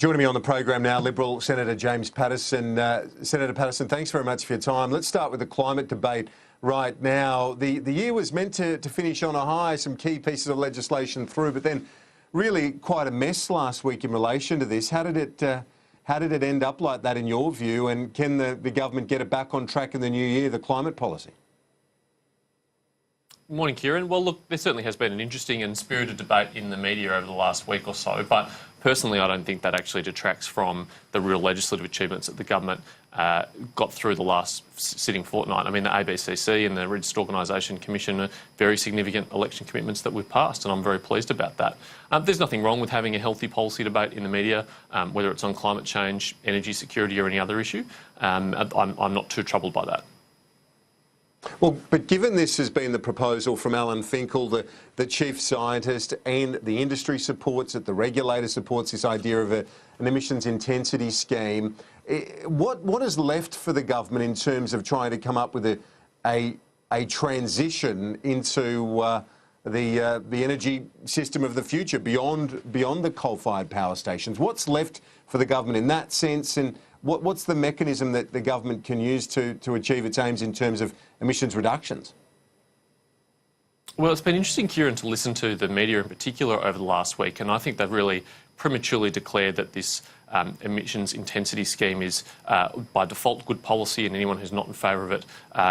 Joining me on the program now, Liberal Senator James Paterson. Senator Paterson, thanks very much for your time. Let's start with the climate debate right now. The year was meant to finish on a high, some key pieces of legislation through, but then really quite a mess last week in relation to this. How did it end up like that in your view, and can the government get it back on track in the new year, the climate policy? Morning, Kieran. Well, look, there certainly has been an interesting and spirited debate in the media over the last week or so, but personally I don't think that actually detracts from the real legislative achievements that the government got through the last sitting fortnight. I mean, the ABCC and the Registered Organisation Commission are very significant election commitments that we've passed, and I'm very pleased about that. There's nothing wrong with having a healthy policy debate in the media, whether it's on climate change, energy security or any other issue. I'm not too troubled by that. Well, but given this has been the proposal from Alan Finkel, the chief scientist, and the industry supports it, the regulator supports this idea of an emissions intensity scheme, what is left for the government in terms of trying to come up with a transition into the energy system of the future beyond the coal-fired power stations? What's left for the government in that sense, and what's the mechanism that the government can use to achieve its aims in terms of emissions reductions? Well, it's been interesting, Kieran, to listen to the media in particular over the last week, and I think they've really prematurely declared that this emissions intensity scheme is by default good policy, and anyone who's not in favour of it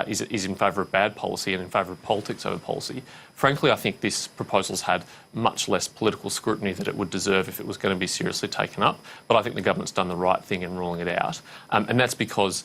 is in favour of bad policy and in favour of politics over policy. Frankly, I think this proposal's had much less political scrutiny that it would deserve if it was going to be seriously taken up, but I think the government's done the right thing in ruling it out, and that's because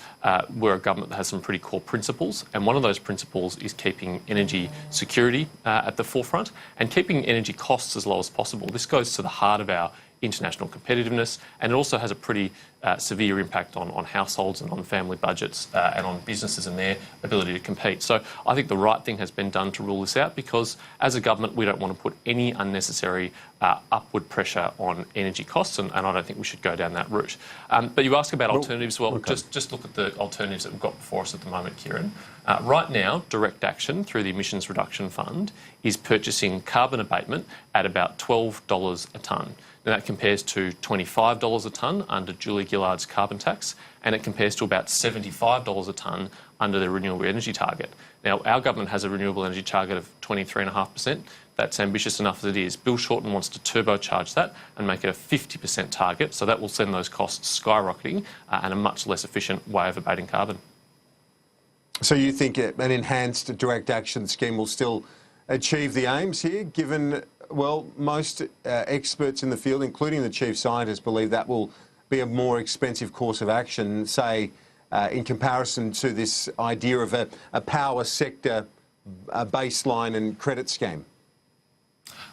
we're a government that has some pretty core principles, and one of those principles is keeping energy security at the forefront and keeping energy costs as low as possible. This goes to the heart of our international competitiveness, and it also has a pretty severe impact on households and on family budgets and on businesses and their ability to compete. So I think the right thing has been done to rule this out, because as a government we don't want to put any unnecessary upward pressure on energy costs, and I don't think we should go down that route. But you ask about alternatives. Well, okay. Just look at the alternatives that we've got before us at the moment, Kieran. Right now, direct action through the Emissions Reduction Fund is purchasing carbon abatement at about $12 a tonne. Now, that compares to $25 a tonne under Julie Gillard's carbon tax, and it compares to about $75 a tonne under the renewable energy target. Now, our government has a renewable energy target of 23.5%. That's ambitious enough as it is. Bill Shorten wants to turbocharge that and make it a 50% target, so that will send those costs skyrocketing and a much less efficient way of abating carbon. So you think an enhanced direct action scheme will still achieve the aims here, given, well, most experts in the field, including the chief scientist, believe that will be a more expensive course of action, say, in comparison to this idea of a power sector baseline and credit scheme?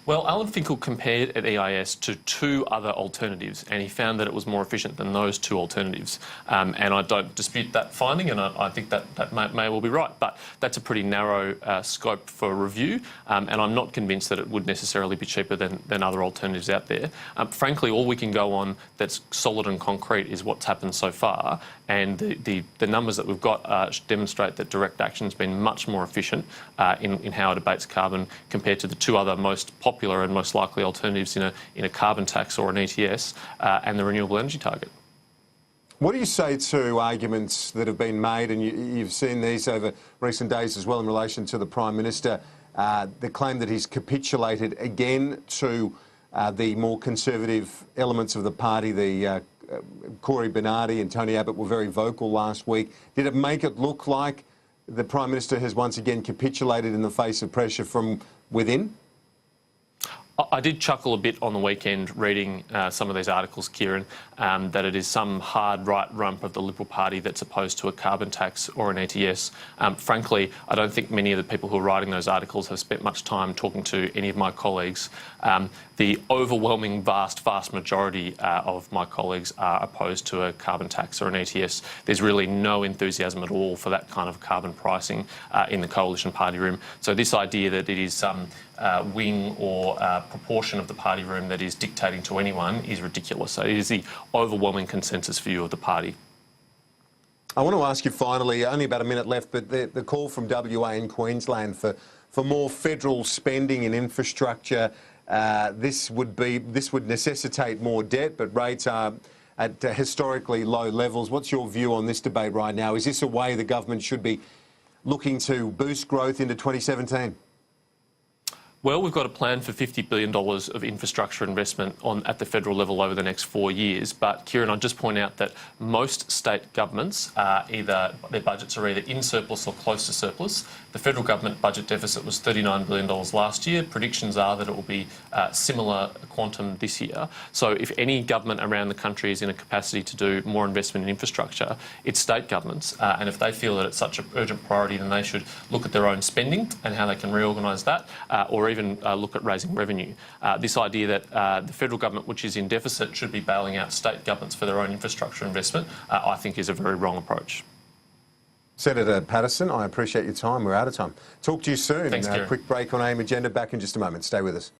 Well, Alan Finkel compared at EIS to two other alternatives, and he found that it was more efficient than those two alternatives. And I don't dispute that finding, and I think that may well be right, but that's a pretty narrow scope for review, and I'm not convinced that it would necessarily be cheaper than other alternatives out there. Frankly, all we can go on that's solid and concrete is what's happened so far, and the numbers that we've got demonstrate that direct action has been much more efficient in how it abates carbon compared to the two other most popular and most likely alternatives in a carbon tax or an ETS and the renewable energy target. What do you say to arguments that have been made, and you've seen these over recent days as well, in relation to the Prime Minister, the claim that he's capitulated again to the more conservative elements of the party? Corey Bernardi and Tony Abbott were very vocal last week. Did it make it look like the Prime Minister has once again capitulated in the face of pressure from within? I did chuckle a bit on the weekend reading some of these articles, Kieran, that it is some hard right rump of the Liberal Party that's opposed to a carbon tax or an ETS. Frankly, I don't think many of the people who are writing those articles have spent much time talking to any of my colleagues. The overwhelming vast majority of my colleagues are opposed to a carbon tax or an ETS. There's really no enthusiasm at all for that kind of carbon pricing in the coalition party room. So this idea that it is some wing or proportion of the party room that is dictating to anyone is ridiculous. So it is the overwhelming consensus view of the party. I want to ask you finally, only about a minute left, but the call from WA and Queensland for more federal spending in infrastructure this would necessitate more debt, but rates are at historically low levels. What's your view on this debate right now? Is this a way the government should be looking to boost growth into 2017? Well, we've got a plan for $50 billion of infrastructure investment at the federal level over the next 4 years. But, Kieran, I'll just point out that most state governments, their budgets are either in surplus or close to surplus. The federal government budget deficit was $39 billion last year. Predictions are that it will be similar quantum this year. So if any government around the country is in a capacity to do more investment in infrastructure, it's state governments. And if they feel that it's such an urgent priority, then they should look at their own spending and how they can reorganise that, or even look at raising revenue. This idea that the federal government, which is in deficit, should be bailing out state governments for their own infrastructure investment, I think is a very wrong approach. Senator Paterson, I appreciate your time. We're out of time. Talk to you soon. Thanks, Kieran. A quick break on AIM Agenda. Back in just a moment. Stay with us.